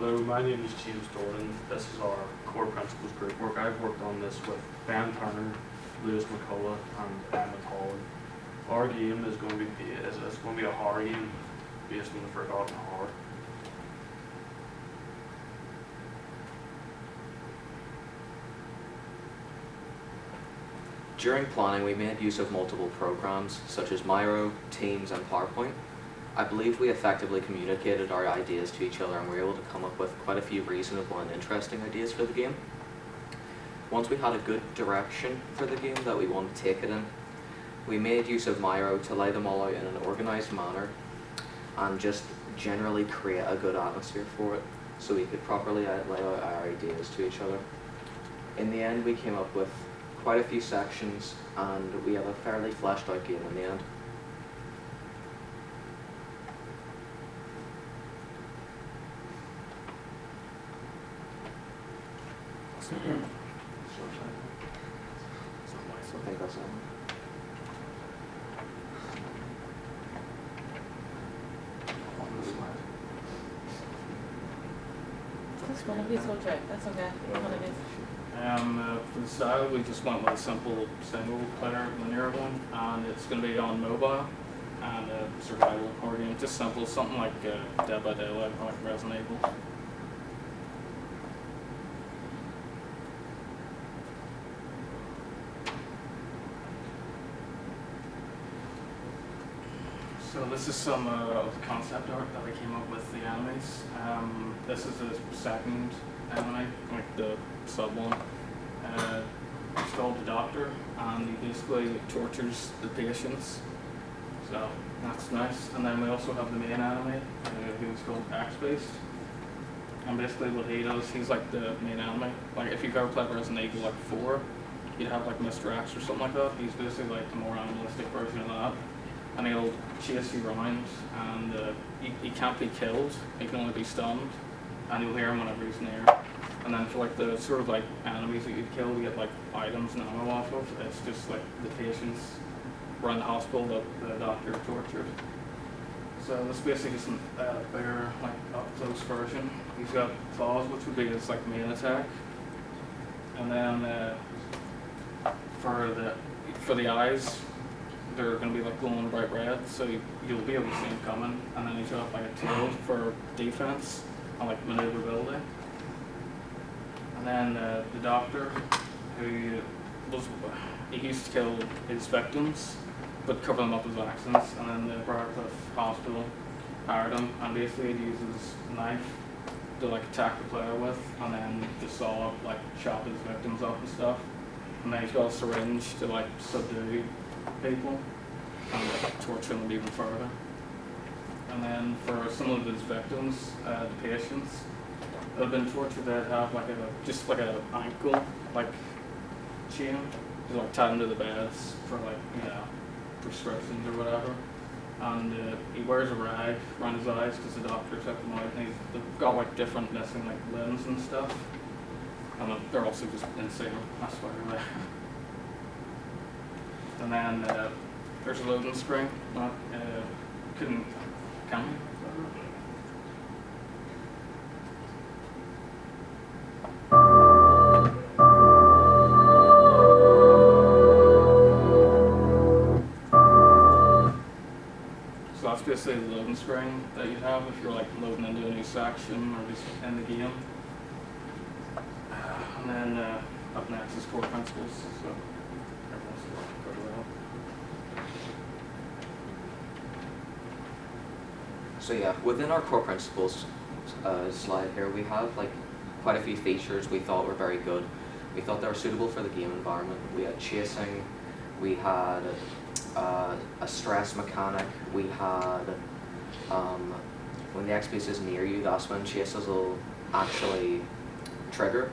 Hello, my name is James Doran. This is our core principles group work. I've worked on this with Ben Turner, Lewis McCullough, and Emma Tolley. Our game is going to be a horror game based on the Forgotten Horror. During planning, we made use of multiple programs such as Miro, Teams, and PowerPoint. I believe we effectively communicated our ideas to each other and were able to come up with quite a few reasonable and interesting ideas for the game. Once we had a good direction for the game that we wanted to take it in, we made use of Miro to lay them all out in an organised manner and just generally create a good atmosphere for it so we could properly lay out our ideas to each other. In the end, we came up with quite a few sections and we have a fairly fleshed out game in the end. I think that's it. That's one of these will check. That's okay. One of these. For the style, we just went with a simple single-player linear one, and it's going to be on mobile and a survival horror game. Just simple, something like Dead by Daylight or like Resident Evil. So this is some of the concept art that I came up with the enemies. This is the second enemy, like the sub one. It's called the Doctor, and he basically tortures the patients. So that's nice. And then we also have the main enemy, who's called X-Based. And basically what he does, he's like the main enemy. Like if you've ever played Resident Evil like 4, you'd have like Mr. X or something like that. He's basically like the more animalistic version of that. And he'll chase you around, and he can't be killed, he can only be stunned, and you'll hear him whenever he's near. And then for like the sort of like enemies that you'd kill, you get like items and ammo off of. It's just like the patients around the hospital that the doctor tortured. So this is basically just a bigger, like up-close version. He's got claws, which would be his like main attack. And then for the eyes, they're going to be like glowing bright red, so you'll be able to see him coming. And then he's got like a tail for defense and like maneuverability. And then the doctor, he used to kill his victims, but cover them up as accidents. And then the Briarcliff Hospital hired him, and basically he uses a knife to like attack the player with, and then to saw up, like chop his victims up and stuff. And then he's got a syringe to like subdue people and like, torture them even further. And then for some of his victims, the patients that have been tortured, they'd have like just like an ankle like chain to like tie them to the beds for like prescriptions or whatever. And he wears a rag around his eyes because the doctor took them out, and they've got like different missing like limbs and stuff. And they're also just insane. That's why they're there. And then there's a loading screen. Can we? So that's basically the loading screen that you'd have if you're like loading into a new section or just in the game. And then up next is core principles. So everyone's going to cover that. So yeah, within our core principles slide here, we have like quite a few features we thought were very good. We thought they were suitable for the game environment. We had chasing, we had a stress mechanic, we had when the X-Base is near you, that's when chases will actually trigger.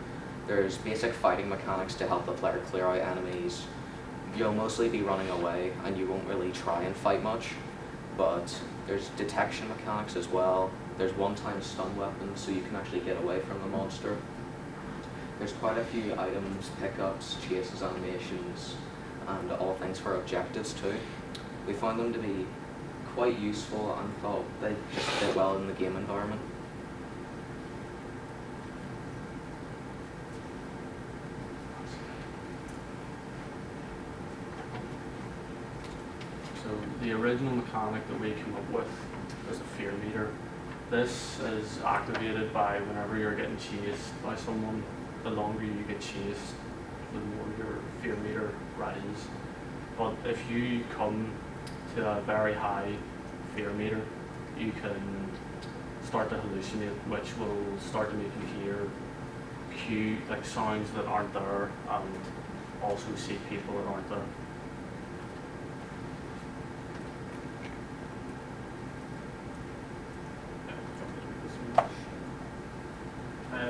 There's basic fighting mechanics to help the player clear out enemies. You'll mostly be running away and you won't really try and fight much, but there's detection mechanics as well. There's one-time stun weapons, so you can actually get away from the monster. There's quite a few items, pickups, chases, animations, and all things for objectives too. We found them to be quite useful and thought they just fit well in the game environment. the original mechanic that we came up with is a fear meter. This is activated by whenever you're getting chased by someone. The longer you get chased, the more your fear meter rises. But if you come to a very high fear meter, you can start to hallucinate, which will start to make you hear like sounds that aren't there, and also see people that aren't there.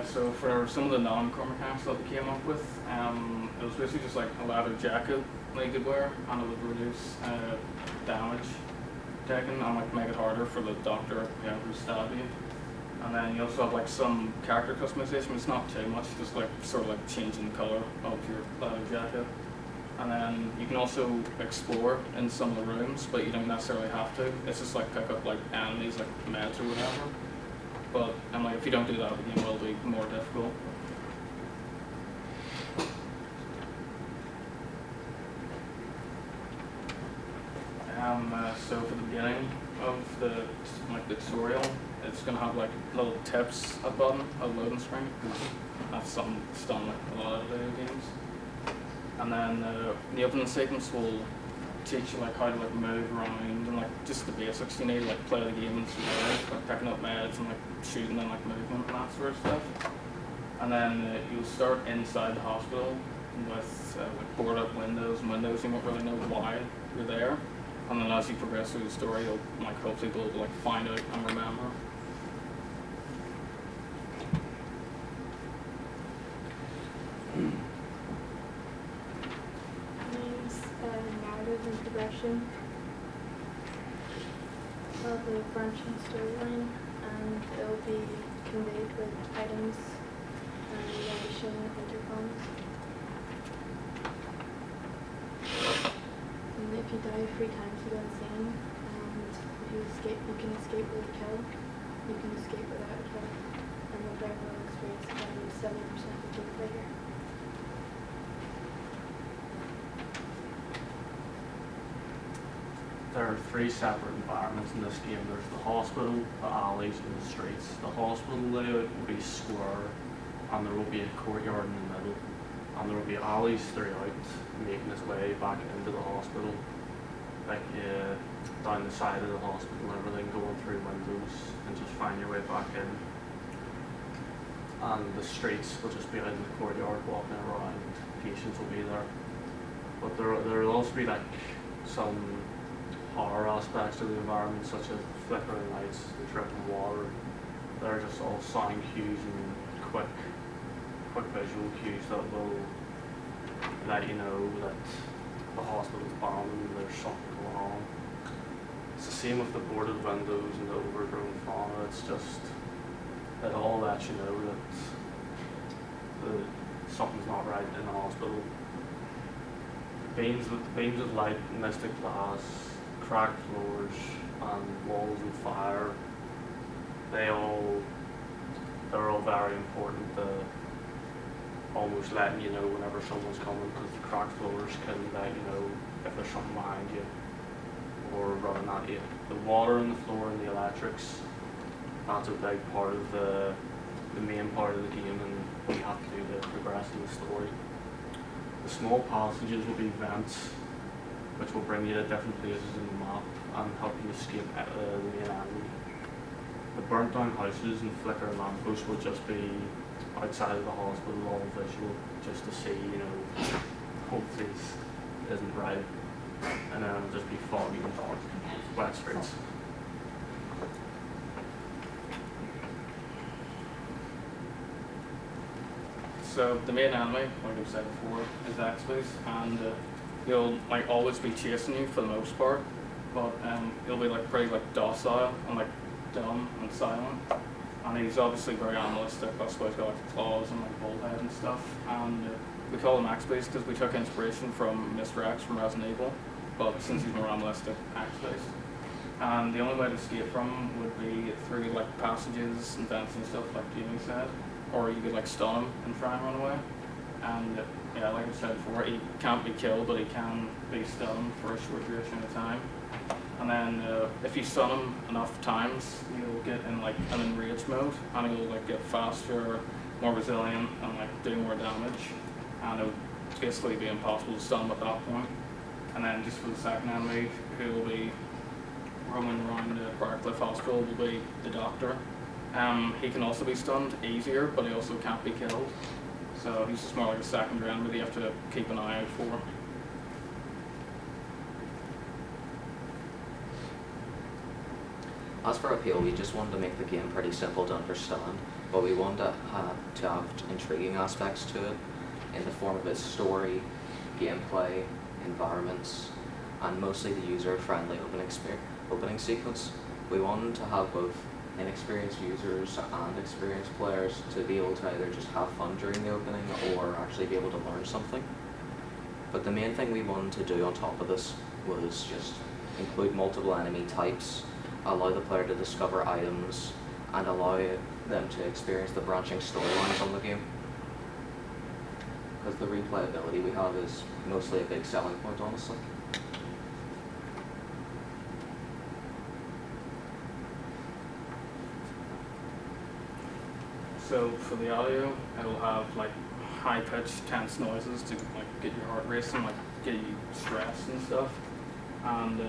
So for some of the non-core mechanics that we came up with, it was basically just like a leather jacket that you could wear, and it would reduce damage taken and like make it harder for the doctor who stabbed you. And then you also have like some character customization. It's not too much, just like sort of like changing the color of your leather jacket. And then you can also explore in some of the rooms, but you don't necessarily have to. It's just like pick up like enemies, like meds or whatever. But like if you don't do that, the game will be more difficult. So for the beginning of the tutorial, it's gonna have like little tips at the bottom of the loading screen, because that's something that's done like a lot of video games. And then the opening sequence will teach you like how to like move around and like just the basics you need, like play the game and survive, like picking up meds and like shooting and like movement and that sort of stuff. And then you'll start inside the hospital with like boarded up windows and windows. You won't really know why you're there. And then as you progress through the story, you'll like hopefully be able to like find out and remember. Narrative and progression of the branching storyline, and it'll be conveyed with items and narration intercoms. And if you die 3 times, you go insane, and if you escape, you can escape with a kill, you can escape without a kill, and the player will experience about 70% of the player. There are 3 separate environments in this game. There's the hospital, the alleys, and the streets. The hospital layout will be square, and there will be a courtyard in the middle, and there will be alleys throughout, making its way back into the hospital, like down the side of the hospital and everything, going through windows, and just find your way back in. And the streets will just be out in the courtyard, walking around. Patients will be there, but there will also be like some horror aspects of the environment, such as the flickering lights, the dripping water. They're just all sound cues and quick visual cues that will let you know that the hospital's bombed and there's something going on. It's the same with the boarded windows and the overgrown fauna. It's just, it all lets you know that something's not right in the hospital. Beams of light, mystic glass, cracked floors, and walls and fire, they're all very important to almost letting you know whenever someone's coming, because the cracked floors can let you know if there's something behind you or running at you. The water on the floor and the electrics, that's a big part of the main part of the game and what you have to do to progress in the story. The small passages will be vents, which will bring you to different places in the map and help you escape the main enemy. The burnt down houses and flickering lampposts will just be outside of the hospital, all visual, just to see, you know, hopefully this isn't right. And then it'll just be foggy and dark, wet streets. So the main enemy, like I've said before, is X-Base, and he'll like always be chasing you for the most part, but he'll be like pretty like docile and like dumb and silent, and he's obviously very animalistic. That's why he's got like claws and like bullhead and stuff. And we call him X-Base because we took inspiration from Mr. X from Resident Evil, but since he's more animalistic, X-Base. And the only way to escape from him would be through like passages and vents and stuff, like Jamie said. Or you could like stun him and try and run away. And yeah, like I said before, he can't be killed, but he can be stunned for a short duration of time. And then if you stun him enough times, you'll get in like an enrage mode, and he'll like get faster, more resilient, and like do more damage. And it'll basically be impossible to stun him at that point. And then just for the second enemy, who will be roaming around Barcliff Hospital, will be the Doctor. He can also be stunned easier, but he also can't be killed. So he's just more like a secondary enemy that you have to keep an eye out for. As for appeal, we just wanted to make the game pretty simple to understand, but we wanted to have intriguing aspects to it in the form of its story, gameplay, environments, and mostly the user-friendly opening sequence. We wanted to have both inexperienced users and experienced players to be able to either just have fun during the opening or actually be able to learn something. But the main thing we wanted to do on top of this was just include multiple enemy types, allow the player to discover items, and allow them to experience the branching storylines on the game. Because the replayability we have is mostly a big selling point, honestly. So for the audio, it'll have like high-pitched, tense noises to like get your heart racing, like get you stressed and stuff. And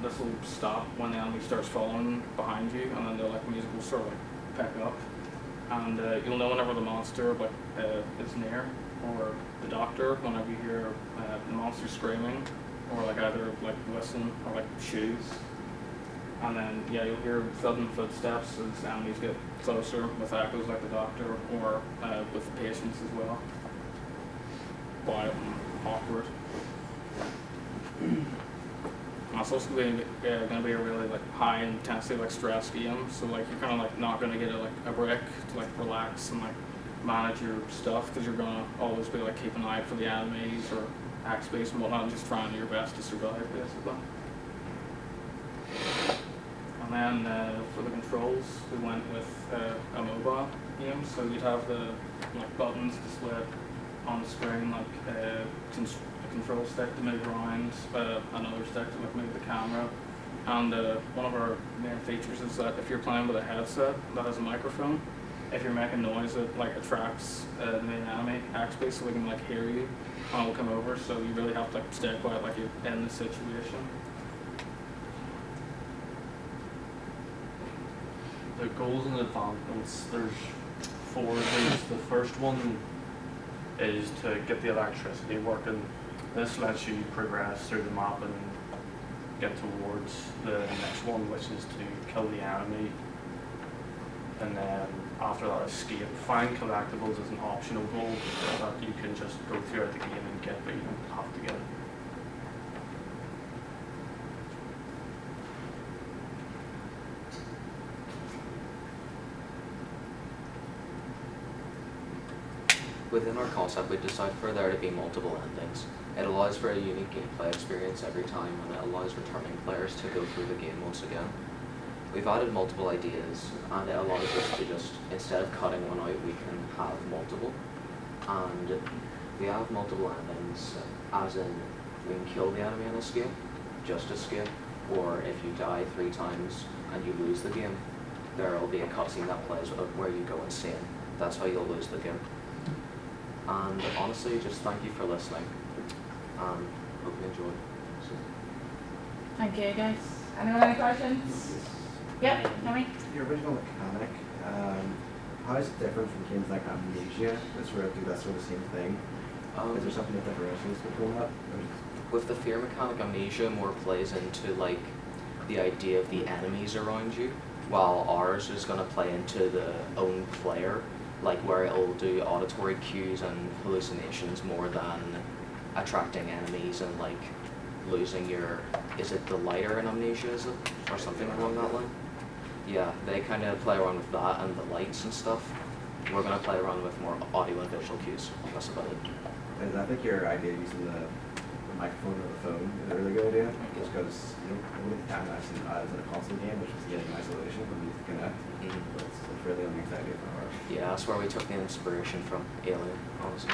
this will stop when the enemy starts following behind you, and then the like music will sort of like pick up. And you'll know whenever the monster like is near, or the Doctor whenever you hear the monster screaming, or like either like whistling or like shoes. And then yeah, you'll hear thudding footsteps as enemies get closer with echoes like the Doctor, or with the patients as well. Quiet and awkward. And it's also going to be a really like high intensity like stress game, so like you're kind of like not going to get a break to like relax and like manage your stuff, because you're going to always be like keeping an eye out for the enemies or hack space and whatnot, and just trying your best to survive basically. And then for the controls, we went with a mobile game, so you'd have the like buttons displayed on the screen, like a control stick to move around, another stick to like move the camera. And one of our main features is that if you're playing with a headset that has a microphone, if you're making noise, it like attracts the main enemy backspace, so we can like hear you and it'll come over. So you really have to like stay quiet, like you're in the situation. The goals and advancements, there's 4 of these. The first one is to get the electricity working. This lets you progress through the map and get towards the next one, which is to kill the enemy. And then after that, escape. Find collectibles is an optional goal that you can just go throughout the game and get, but you don't have to get it. Within our concept, we decided for there to be multiple endings. It allows for a unique gameplay experience every time, and it allows returning players to go through the game once again. We've added multiple ideas, and it allows us to just, instead of cutting one out, we can have multiple. And we have multiple endings, as in we can kill the enemy and escape, just escape, or if you die 3 times and you lose the game, there will be a cutscene that plays where you go insane. That's how you'll lose the game. And honestly, just thank you for listening. Hope you enjoyed. Thank you, guys. Anyone have any questions? Yep, Tommy? Your original mechanic, how is it different from games like Amnesia that sort of do that sort of same thing? Is there something that differentiates between that? With the fear mechanic, Amnesia more plays into like the idea of the enemies around you, while ours is going to play into the own player, like where it'll do auditory cues and hallucinations more than attracting enemies and like losing your, is it the lighter in Amnesia, is it? Or something along that line? Yeah, they kind of play around with that and the lights and stuff. We're going to play around with more audio and visual cues. That's about it. And I think your idea of using the microphone or the phone is a really good idea, just because you don't really have that as in a console game, which is getting isolation when you connect. But it's really a nice idea for horror. Yeah, that's where we took the inspiration from, Alien, honestly.